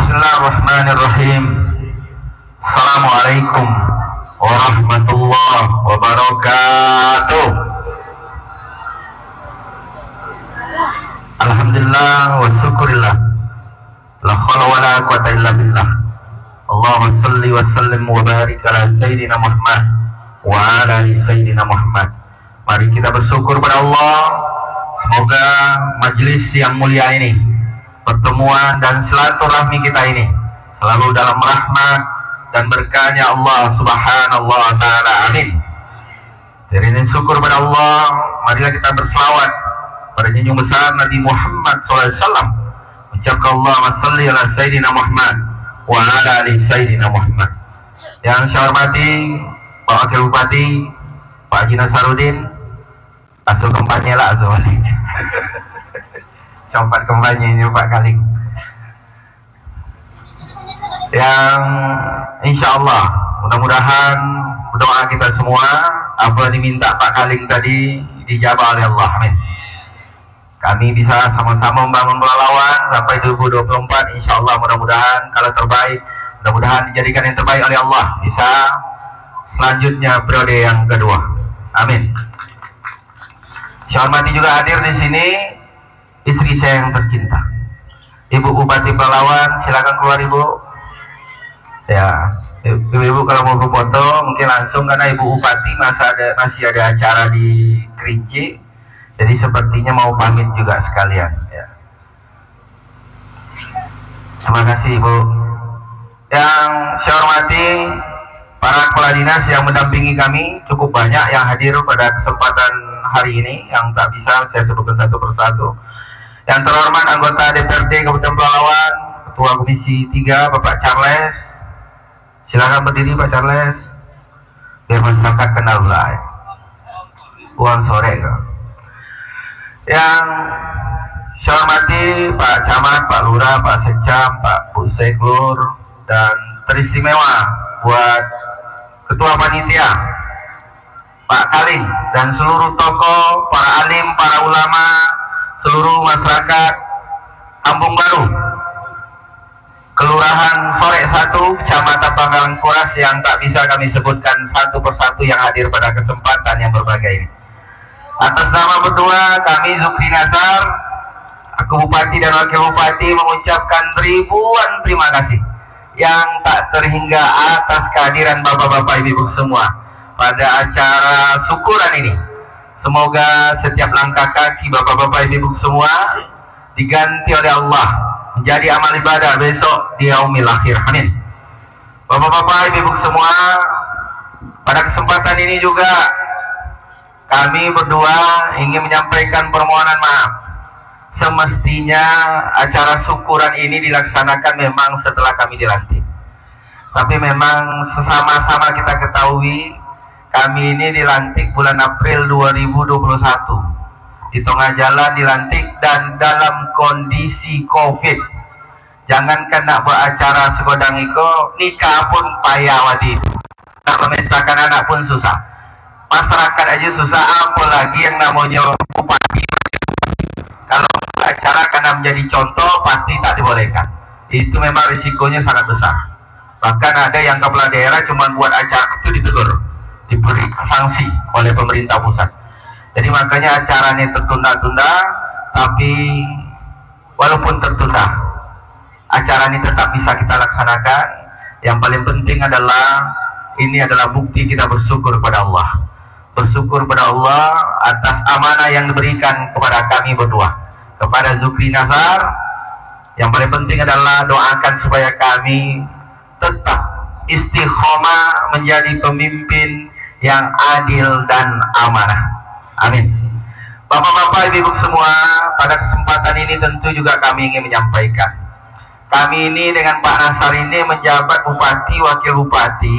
Bismillahirrahmanirrahim. Assalamualaikum warahmatullahi wabarakatuh. Alhamdulillah wa syukurillah. La haula wa la quwwata illa billah. Allahumma salli wa sallim wa barik ala sayyidina Muhammad wa ala ali sayyidina Muhammad. Mari kita bersyukur pada Allah. Semoga majelis yang mulia ini, pertemuan dan silaturahmi kita ini selalu dalam rahmat dan berkahnya Allah Subhanahu wa taala. Amin. Dari ini syukur pada Allah, marilah kita berselawat pada junjung besar Nabi Muhammad SAW. Ucapkan Allahumma shalli ala sayyidina Muhammad wa ala ali sayyidina Muhammad. Yang saya hormati Pak Wakil Bupati Pak Haji Nasaruddin, atau kampanye lah Azwali. Compat kampanye ini Pak Kaling. Yang insya Allah mudah-mudahan berdoa kita semua apa diminta Pak Kaling tadi dijabah oleh Allah. Amin. Kami bisa sama-sama membangun Pelalawan sampai 2024. Insya Allah mudah-mudahan kalau terbaik, mudah-mudahan dijadikan yang terbaik oleh Allah. Bisa selanjutnya periode yang kedua. Amin. Saya hormati juga hadir di sini istri saya yang tercinta, Ibu Bupati Pelalawan. Silakan keluar Ibu. Ya, Ibu kalau mau foto mungkin langsung karena Ibu Bupati masih ada acara di Kerinci. Jadi sepertinya mau pamit juga sekalian. Ya. Terima kasih Ibu. Yang saya hormati para kepala dinas yang mendampingi kami, cukup banyak yang hadir pada kesempatan hari ini yang tak bisa saya sebutkan satu persatu. Yang terhormat anggota DPRD Kabupaten Pelalawan, Ketua Komisi 3 Bapak Charles. Silakan berdiri Pak Charles. Biar masyarakat kenal lah. Uang sore kok. Yang saya hormati Pak Camat, Pak Lurah, Pak Sekcam, Pak Puseklur, dan teristimewa buat Ketua Panitia Pak Kaling dan seluruh tokoh, para alim, para ulama, seluruh masyarakat Kampung Baru, Kelurahan Sore 1, Kecamatan Pangkalan Kuras yang tak bisa kami sebutkan satu persatu yang hadir pada kesempatan yang berbahagia ini. Atas nama berdua kami Zukri Nazar, aku Bupati dan Wakil Bupati mengucapkan ribuan terima kasih yang tak terhingga atas kehadiran bapak-bapak ibu semua pada acara syukuran ini. Semoga setiap langkah kaki bapak-bapak ibu semua diganti oleh Allah menjadi amal ibadah besok di yaumil akhir. Amin. Bapak-bapak ibu semua, pada kesempatan ini juga kami berdua ingin menyampaikan permohonan maaf. Semestinya acara syukuran ini dilaksanakan memang setelah kami dilantik. Tapi memang sesama-sama kita ketahui, kami ini dilantik bulan April 2021. Di tengah jalan dilantik dan dalam kondisi COVID. Jangankan nak beracara segodang iko, nikah pun payah wadi. Nak memisahkan anak pun susah. Masyarakat aja susah, apalagi yang namanya bupati. Kalau acara karena menjadi contoh pasti tak dibolehkan. Itu memang risikonya sangat besar. Bahkan ada yang kepala daerah cuma buat acara itu ditegur, diberi sanksi oleh pemerintah pusat. Jadi makanya acara ini tertunda-tunda, tapi walaupun tertunda, acara ini tetap bisa kita laksanakan. Yang paling penting adalah ini adalah bukti kita bersyukur kepada Allah. Bersyukur pada Allah atas amanah yang diberikan kepada kami berdua, kepada Zukri Nazar. Yang paling penting adalah doakan supaya kami tetap istiqomah menjadi pemimpin yang adil dan amanah. Amin. Bapak-bapak, ibu semua, pada kesempatan ini tentu juga kami ingin menyampaikan, kami ini dengan Pak Nasar ini menjabat Bupati, Wakil Bupati,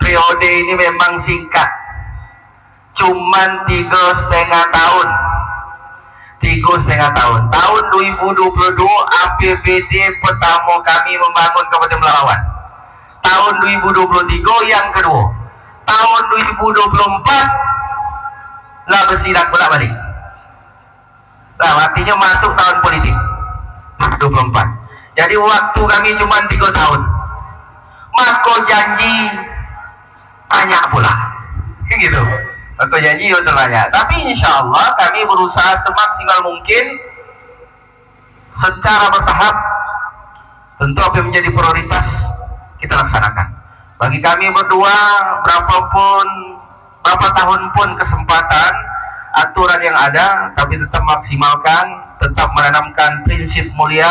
periode ini memang singkat, cuman 3,5 tahun. 3,5 tahun. Tahun 2022 APBD pertama kami membangun Kabupaten Pelalawan. Tahun 2023 yang kedua. Tahun 2024 lah bersidak bolak balik. Nah, artinya masuk tahun politik 2024. Jadi waktu kami cuma 3 tahun. Maka janji banyak pula. Gitu. Maka janji itu banyak. Tapi insya Allah kami berusaha semaksimal mungkin secara bertahap. Tentu apa yang menjadi prioritas kita laksanakan. Bagi kami berdua, berapa tahun pun kesempatan, aturan yang ada, tapi tetap maksimalkan, tetap menanamkan prinsip mulia,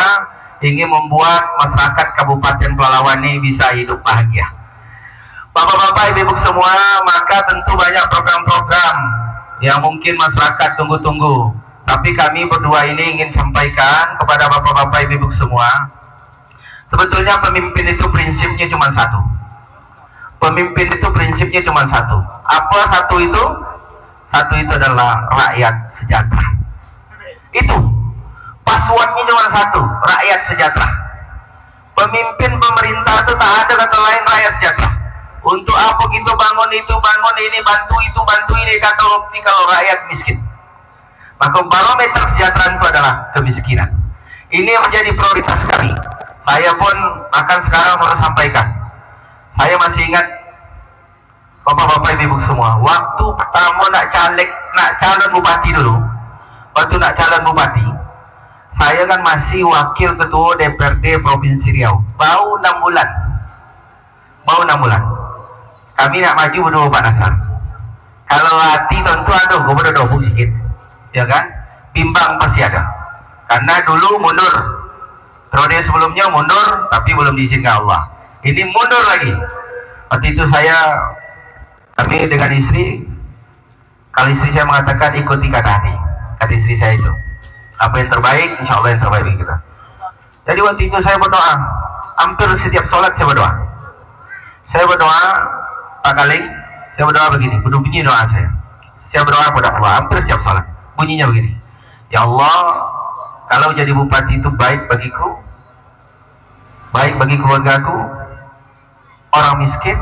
ingin membuat masyarakat Kabupaten Pelalawan ini bisa hidup bahagia. Bapak-bapak, ibu-ibu semua, maka tentu banyak program-program yang mungkin masyarakat tunggu-tunggu. Tapi kami berdua ini ingin sampaikan kepada bapak-bapak, ibu-ibu semua, sebetulnya pemimpin itu prinsipnya cuma satu. Pemimpin itu prinsipnya cuma satu. Apa satu itu? Satu itu adalah rakyat sejahtera. Itu. Passwordnya cuma satu, rakyat sejahtera. Pemimpin pemerintah itu tak ada kata lain rakyat sejahtera. Untuk apa kita bangun itu, bangun ini, bantu itu, bantu ini, kata ini kalau rakyat miskin. Maka barometer kesejahteraan itu adalah kemiskinan. Ini yang menjadi prioritas kami. Saya pun akan sekarang mau sampaikan. Saya masih ingat bapak-bapak ibu semua, waktu pertama nak calon bupati dulu. Waktu nak calon bupati, saya kan masih wakil ketua DPRD Provinsi Riau. Baru 6 bulan. Kami nak maju berdua Pak Nasar. Kalau hati tentu ada, gue berdoa sedikit, ya kan? Bimbang pasti ada. Karena dulu mundur. Periode sebelumnya mundur, tapi belum diizinkan Allah. Ini mundur lagi. Waktu itu kami dengan istri, kalau istri saya mengatakan ikuti kata hati. Kata istri saya itu, apa yang terbaik, insya Allah yang terbaik bagi kita. Jadi waktu itu saya berdoa, hampir setiap sholat saya berdoa. Saya berdoa, Pak Kaling, saya berdoa begini, bunyi doa saya. Saya berdoa kepada Allah, hampir setiap sholat. Bunyinya begini, ya Allah, kalau jadi bupati itu baik bagiku, baik bagi keluargaku, orang miskin,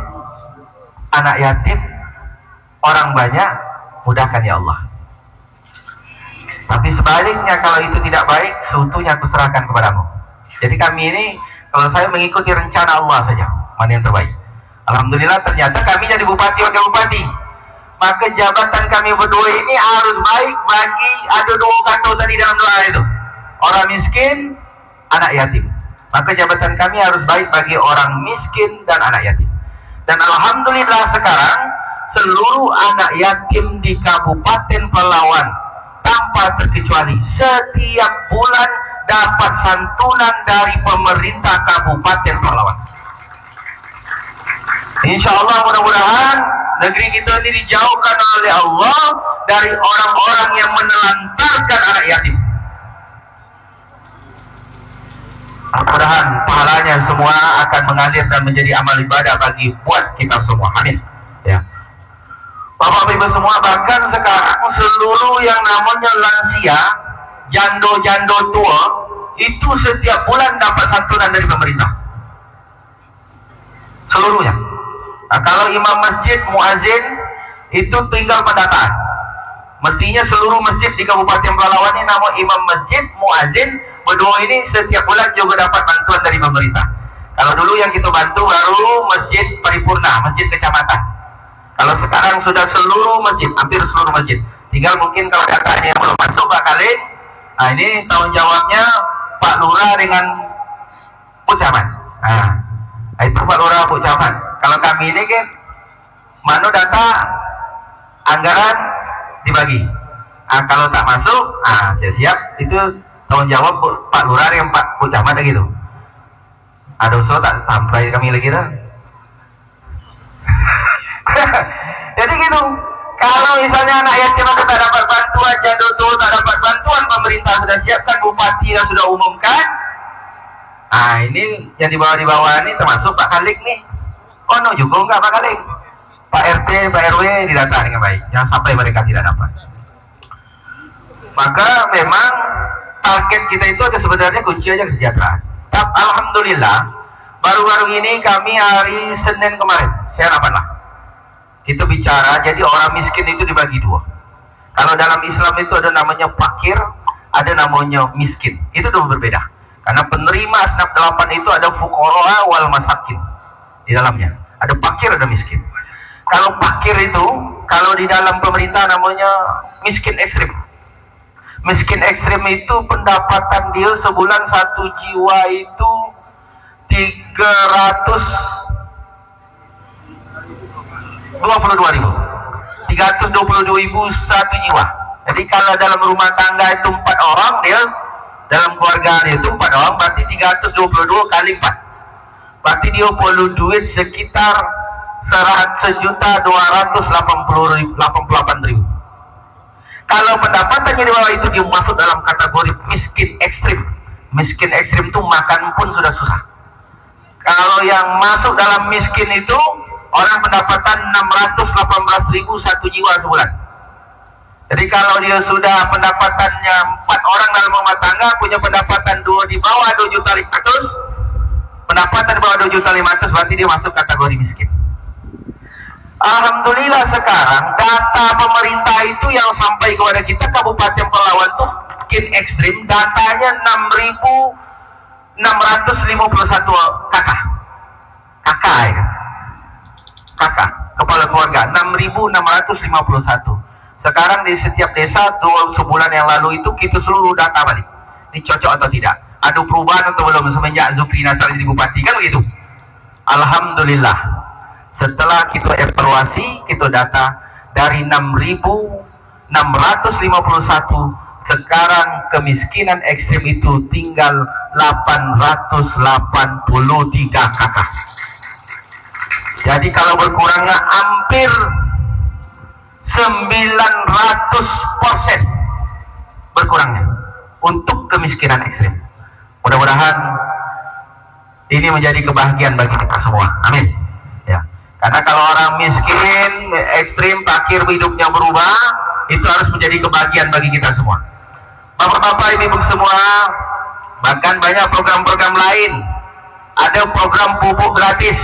anak yatim, orang banyak, mudahkan ya Allah. Tapi sebaliknya kalau itu tidak baik, seutuhnya aku serahkan kepadamu. Jadi kami ini, kalau saya mengikuti rencana Allah saja, mana yang terbaik. Alhamdulillah ternyata kami jadi bupati wakil bupati. Maka jabatan kami berdua ini harus baik bagi, ada 2 kata tadi dalam doa itu. Orang miskin, anak yatim. Maka jabatan kami harus baik bagi orang miskin dan anak yatim. Dan alhamdulillah sekarang seluruh anak yatim di Kabupaten Pelalawan tanpa terkecuali setiap bulan dapat santunan dari pemerintah Kabupaten Pelalawan. Insya Allah mudah-mudahan negeri kita ini dijauhkan oleh Allah dari orang-orang yang menelantarkan anak yatim. Mudah-mudahan pahalanya semua akan mengalir dan menjadi amal ibadah bagi buat kita semua. Amin. Ya. Bapak Ibu semua, bahkan sekarang seluruh yang namanya lansia, jando-jando tua, itu setiap bulan dapat santunan dari pemerintah. Seluruhnya. Nah, kalau imam masjid, muazin, itu tinggal pendataan. Mestinya seluruh masjid di Kabupaten Pelalawan ini nama imam masjid, muazin, berdua ini setiap bulan juga dapat bantuan dari pemerintah. Kalau dulu yang kita bantu baru masjid paripurna, masjid kecamatan. Kalau sekarang sudah seluruh masjid, hampir seluruh masjid. Tinggal mungkin kalau datanya belum masuk Pak Khalid, nah ini tanggung jawabnya Pak Lurah dengan Bu Camat. Nah, itu Pak Lurah Bu Camat. Kalau kami ini kan, mana data anggaran dibagi. Nah, kalau tak masuk, siap-siap itu tanggung jawab Pak Lurah yang Pak Bu Camat gitu. Ada usul tak sampai kami lagi dah. Jadi gitu. Kalau misalnya anak yatim tak dapat bantuan, janda tua tak dapat bantuan, pemerintah sudah siapkan, bupati yang sudah umumkan. Nah ini yang di bawah ini termasuk Pak Kalik nih. Oh no juga enggak Pak Kalik. Pak RT, Pak RW didata dengan baik. Jangan sampai mereka tidak dapat. Maka memang target kita itu ada sebenarnya kunci aja kesejahteraan. Tapi alhamdulillah baru-baru ini kami hari Senin kemarin saya rapatlah. Kita bicara, jadi orang miskin itu dibagi 2. Kalau dalam Islam itu ada namanya fakir, ada namanya miskin. Itu 2 berbeda. Karena penerima asnaf 8 itu ada fuqara wal masakin di dalamnya. Ada fakir, ada miskin. Kalau fakir itu, kalau di dalam pemerintah namanya miskin ekstrim. Miskin ekstrim itu pendapatan dia sebulan satu jiwa itu 322.000 satu jiwa. Jadi kalau dalam rumah tangga itu 4 orang, dia dalam keluarga dia itu 4 orang, berarti 322 kali 4. Berarti dia perlu duit sekitar 1.288.000. Kalau pendapatannya di bawah itu, dia masuk dalam kategori miskin ekstrim. Miskin ekstrim itu makan pun sudah susah. Kalau yang masuk dalam miskin itu orang pendapatan 618.000 satu jiwa sebulan. Jadi kalau dia sudah pendapatannya 4 orang dalam rumah tangga, punya pendapatan di bawah 2.500.000, pendapatan di bawah 2.500.000, berarti dia masuk kategori miskin. Alhamdulillah sekarang data pemerintah itu yang sampai kepada kita Kabupaten Palawan tuh miskin ekstrim, datanya 6.651 kakak ya. Kakak kepala keluarga 6.651. Sekarang di setiap desa sebulan yang lalu itu kita seluruh data balik. Ini cocok atau tidak? Ada perubahan atau belum semenjak Zukri Nasar jadi bupati, kan begitu? Alhamdulillah. Setelah kita evaluasi, kita data dari 6.651, sekarang kemiskinan ekstrim itu tinggal 883 kakak. Jadi kalau berkurangnya hampir 900% berkurangnya untuk kemiskinan ekstrim. Mudah-mudahan ini menjadi kebahagiaan bagi kita semua. Amin. Ya. Karena kalau orang miskin, ekstrim, fakir, hidupnya berubah, itu harus menjadi kebahagiaan bagi kita semua. Bapak-bapak, ibu semua, bahkan banyak program-program lain. Ada program pupuk gratis.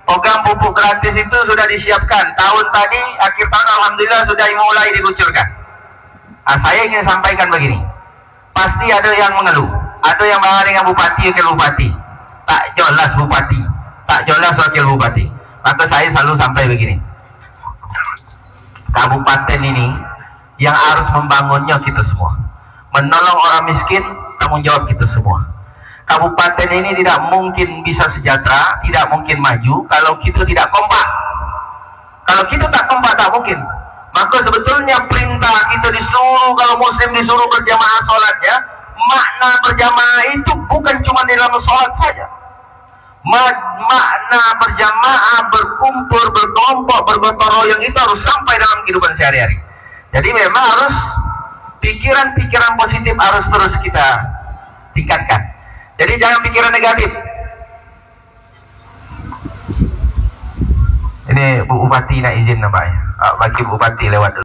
Program pupuk gratis itu sudah disiapkan. Tahun tadi, akhir tahun alhamdulillah sudah mulai dikucurkan. Nah, saya ingin sampaikan begini. Pasti ada yang mengeluh. Ada yang marah dengan bupati, wakil bupati. Tak jelas bupati. Tak jelas wakil bupati. Maka saya selalu sampai begini. Kabupaten ini yang harus membangunnya kita semua. Menolong orang miskin, tanggung jawab kita semua. Kabupaten ini tidak mungkin bisa sejahtera, tidak mungkin maju kalau kita tidak kompak. Kalau kita tak kompak, tak mungkin. Maka sebetulnya perintah kita disuruh, kalau muslim disuruh berjamaah sholatnya, makna berjamaah itu bukan cuma di dalam sholat saja. Makna berjamaah, berkumpul, berkelompok, bergotong royong itu harus sampai dalam kehidupan sehari-hari. Jadi memang harus pikiran-pikiran positif harus terus kita tingkatkan. Jadi jangan pikiran negatif. Ini Bu Bupati nak izin nampaknya. Bagi Bupati lewat dulu.